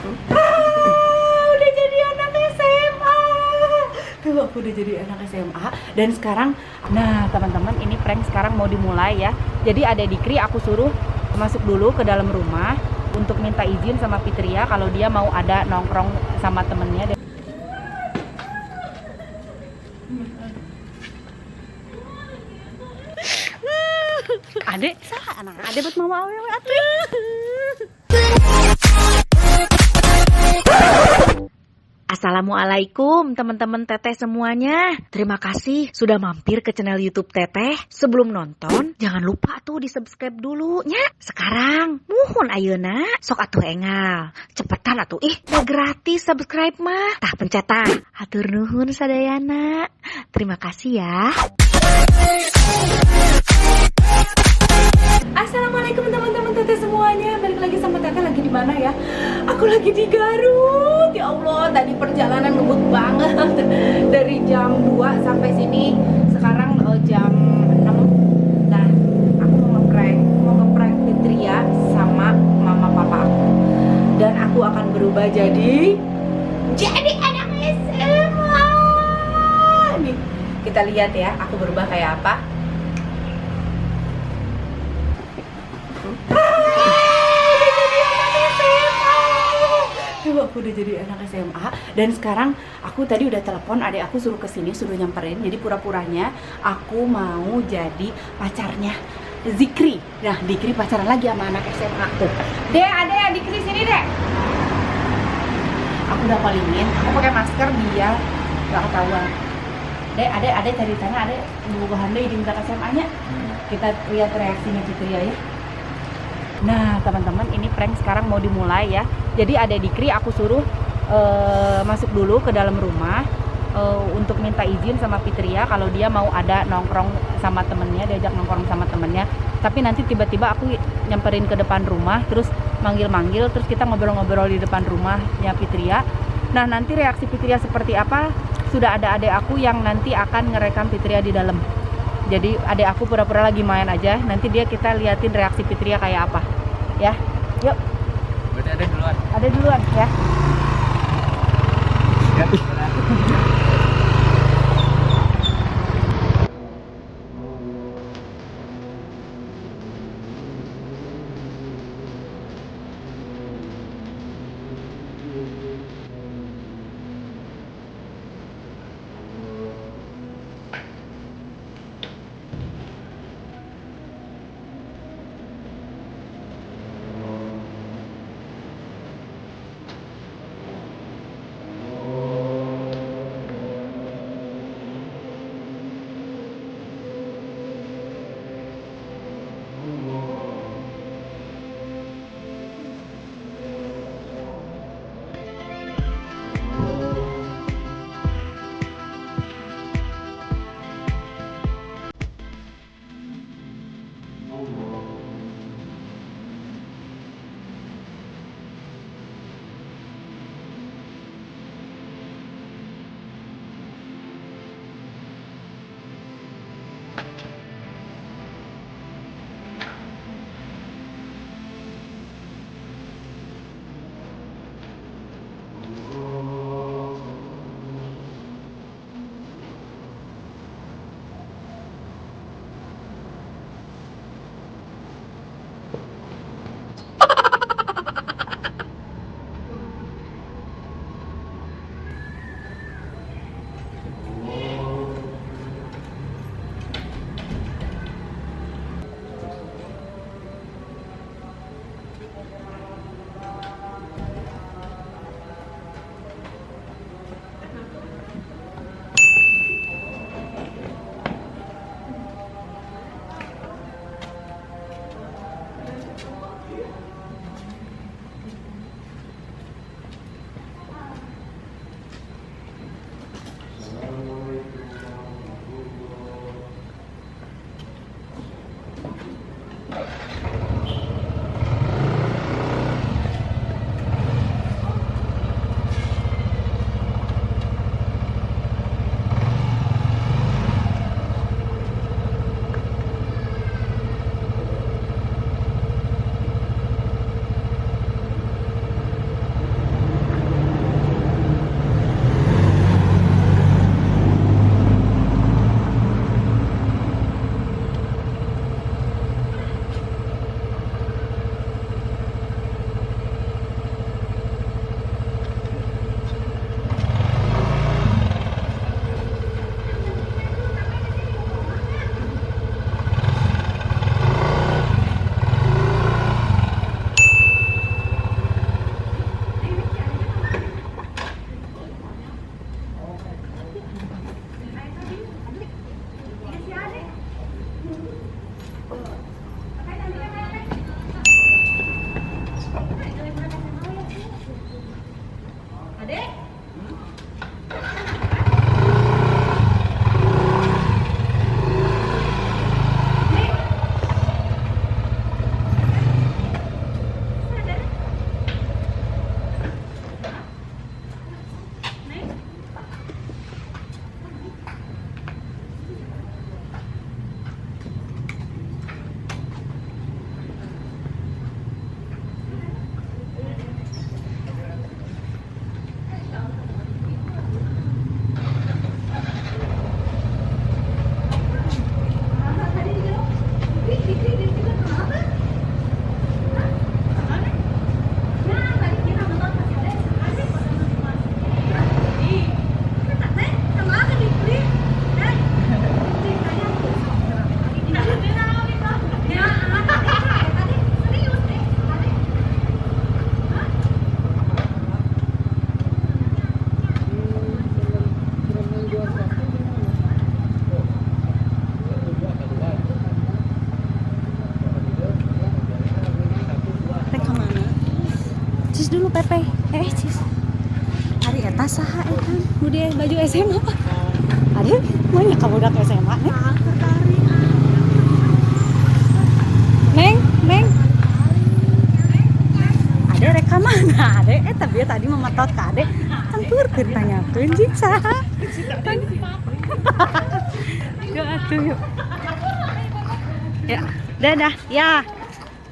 Udah jadi anak SMA. Tuh aku udah jadi anak SMA dan sekarang, nah teman-teman ini prank sekarang mau dimulai ya. Jadi ada Dikri aku suruh masuk dulu ke dalam rumah untuk minta izin sama Fitria kalau dia mau ada nongkrong sama temennya. Adek, sah anak adek buat mama awewe atuh. Assalamualaikum teman-teman Teteh semuanya. Terima kasih sudah mampir ke channel YouTube Teteh. Sebelum nonton, jangan lupa tuh di subscribe dulu nya. Sekarang, muhun ayeuna, sok atuh engal. Cepetan atuh, udah gratis subscribe mah. Tah pencet tah. Hatur nuhun sadayana. Terima kasih ya. Assalamualaikum teman-teman Teteh semuanya. Balik lagi sama Teteh, lagi di mana ya? Aku lagi di Garut. Ya Allah, tadi perjalanan ngebut banget. Dari jam 2 sampai sini. Sekarang jam 6. Nah, aku mau ngeprank Fitria sama mama papa aku. Dan aku akan berubah jadi anak SMA. Nih, kita lihat ya, aku berubah kayak apa. Aku udah jadi anak SMA dan sekarang aku tadi udah telepon adik aku suruh kesini, suruh nyamperin. Jadi pura-puranya aku mau jadi pacarnya Zikri. Nah, Dikri pacaran lagi sama anak SMA tuh. Dek, adek, Dikri sini dek. Aku udah palingin, aku pakai masker biar gak ketahuan. Dek, adek cari tanah, adek bubuhan deh di anak SMA-nya. Kita lihat reaksinya Fitria ya. Nah teman-teman ini prank sekarang mau dimulai ya. Jadi ada Dikri aku suruh masuk dulu ke dalam rumah untuk minta izin sama Fitria kalau dia mau ada nongkrong sama temennya, diajak nongkrong sama temennya. Tapi nanti tiba-tiba aku nyamperin ke depan rumah, terus manggil-manggil, terus kita ngobrol-ngobrol di depan rumahnya Fitria. Nah nanti reaksi Fitria seperti apa, sudah ada adik aku yang nanti akan ngerekam Fitria di dalam. Jadi adik aku pura-pura lagi main aja. Nanti kita liatin reaksi Fitria kayak apa. Ya, yuk. Berarti ada duluan. Ada duluan ya. Adek. Dulu Pepe, cis. Ari eta saha eta? Nu dia baju SMA. Ari mau nya ka budak SMA nih. Neng. Ade rek ka mana? Ade eta bieu tadi mematot ka Ade. Tangturkeun tanyakeun cing saha. Yuk atuh yuk. Ya, dadah. Ya.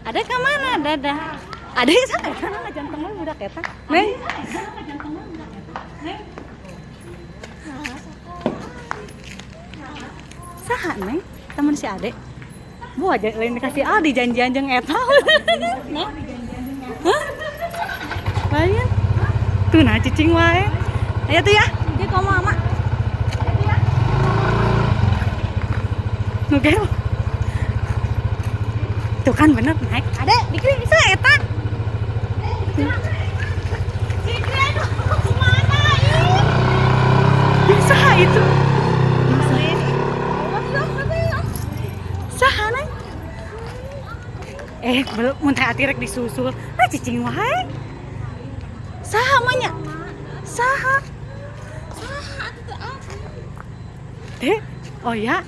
Ade ka mana? Dadah. Ada yang salah karena jantung mah budak eta. Neng. Saha neng? Temen si Ade. Bu aja lain dikasih Aldi janjian jeung eta. Neng. Hah? Lain. Tuh nah cicing wae. Ayo tuh ya. Dia komo ama. Nugel. Tuh kan bener naik. Ade, dikira bisa eta. Bisa itu. Saha neng? Belum mun teh ati rek disusul. Cicing wae. Saha manya? Saha? Teh, oh ya,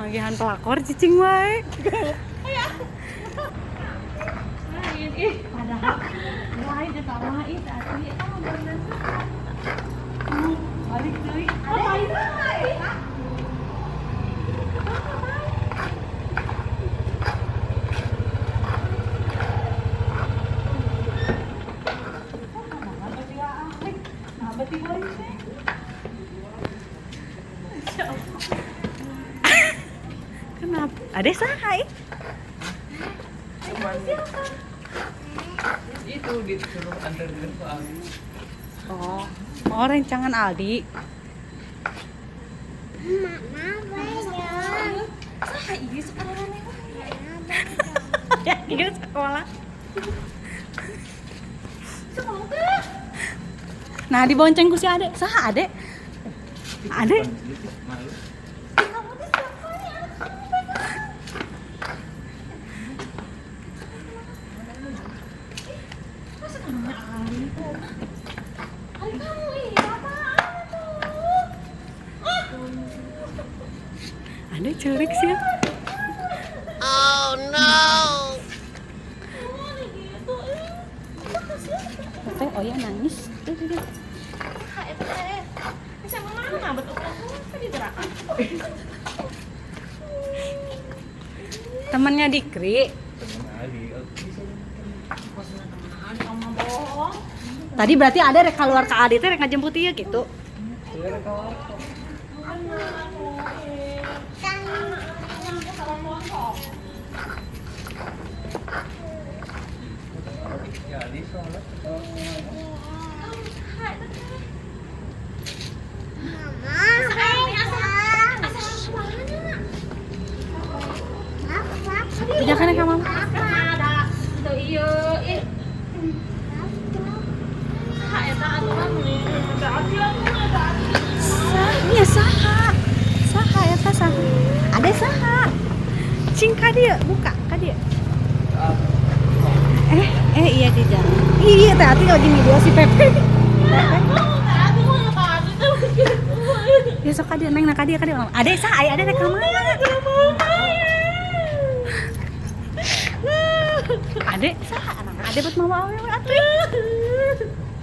manggihan pelakor cicing wae. Padahal lain ditamain asli eta mah bener. Balik deui. Kenapa? Ada saha itu disuruh anterin ke Aldi. Oh, rencangan Aldi. Mama bayar. Saha ieu sekolah ya, ieu sekolah. Nah, dibonceng ku si Ade. Saha Ade? Ade? Ade culik sih. Oh no. Teh oh ya nangis. Tuh. Bisa mana betul kan digerakan. Temannya Dikri. Tadi berarti ada rek keluar ke Adi teh rek ngajemput ieu gitu. Jangan ka mama. Ada itu ieu ih. Saha eta aturan nih. Iya saha. Saha eta saha. Ada saha. Cing ka dieu buka ka dieu. Iya di jalan. Iya teh hati lagi video si Pepe. Ya sok ka dia neng nak dia ade sah ade rek ka mana ade sah ade buat mama awe atuh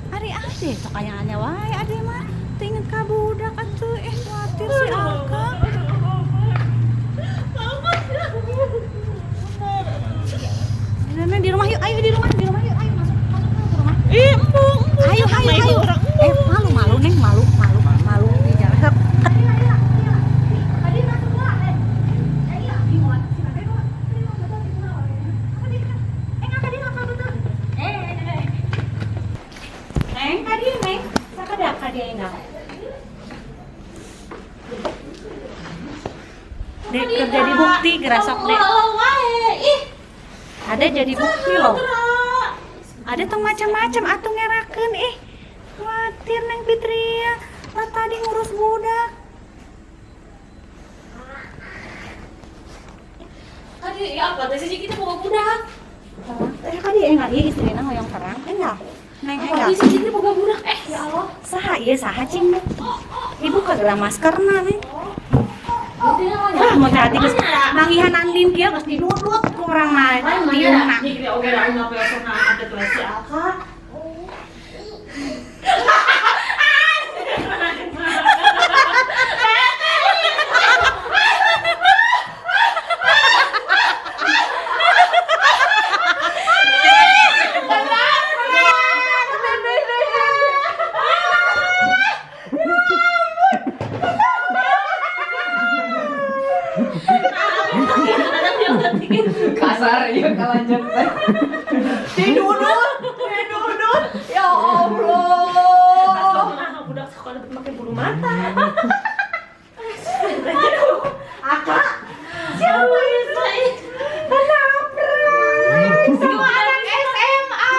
ade sok aya anya wae ade mah teu inget ka budak atuh khawatir si Alka di rumah yuk ayo di rumah yuk ayo masuk ke rumah ayo malu neng malu di jalan Dek kerja di bukti gerasok dek. Ada jadi bukti loh. Ada tong macam-macam atuh ngerakeun khawatir neng Fitria. Lah tadi ngurus budak. Tadi ya apa? Tadi kita bawa budak. Kadi enggak ieu istrina hoyong perang. Enggak. Neng enggak. Tadi kita bawa budak. Ya Allah. Saha ieu saha cing. Ibu kagak maskerna nih. Mau tadi geus mangihan andin kieu geus didudut ku urang mah diuna. Jadi oke lah ngapain pernah ada tuh si Alka. Kasar ya kalanjut teh. Didudut. Ya Allah. Nah, budak sekolah pakai bulu mata. Aka. Siapa itu? Semua anak SMA.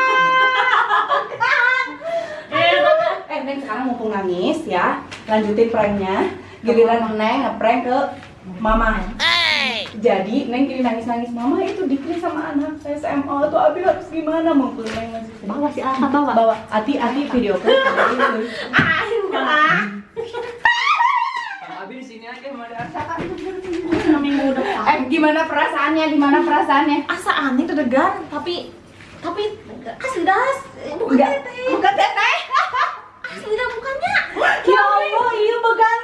Neng sekarang mumpung nangis ya, lanjutin pranknya. Giliran Neng ngeprank ke Mama. Jadi Neng gini nangis-nangis Mama itu dikira sama anak SMA tuh Abi harus gimana mumpung Neng masih Bawa si Alka bawa. bawa hati video kan Abi di sini aja mau ada gimana perasaannya Asa aneh tuh degan, tapi asli das. bukan teteh Asli dah bukannya. ya Allah iya begang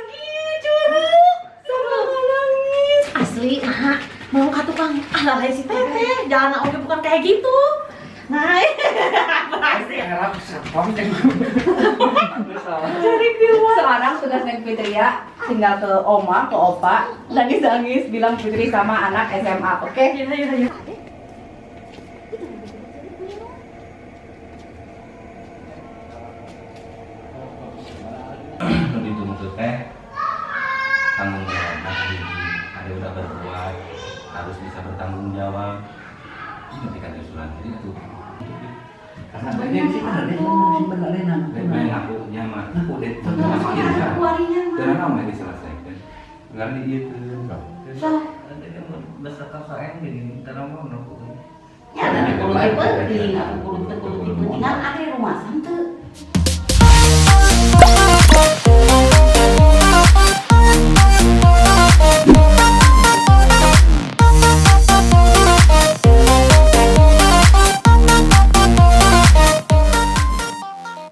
curug sama nangis Asli, nah, mau ka tukang alay si Teteh. Jangan oke bukan kayak gitu. Nah, harap sapam yang sekarang tugas Neng Fitria tinggal ke Oma, ke Opa nangis bilang Fitri sama anak SMA oke? Iya. Dituntut teh tanggung jawab ada udah berbuat harus bisa bertanggung jawab ketika usulan jadi itu Karena ini sih benar main aku nyaman aku deh sama dia karena kamu yang diselesaikan karena itu besar KKN jadi karena mau Ya, dan kudu penting, aku kudu penting. Ingat akhir rumah santu.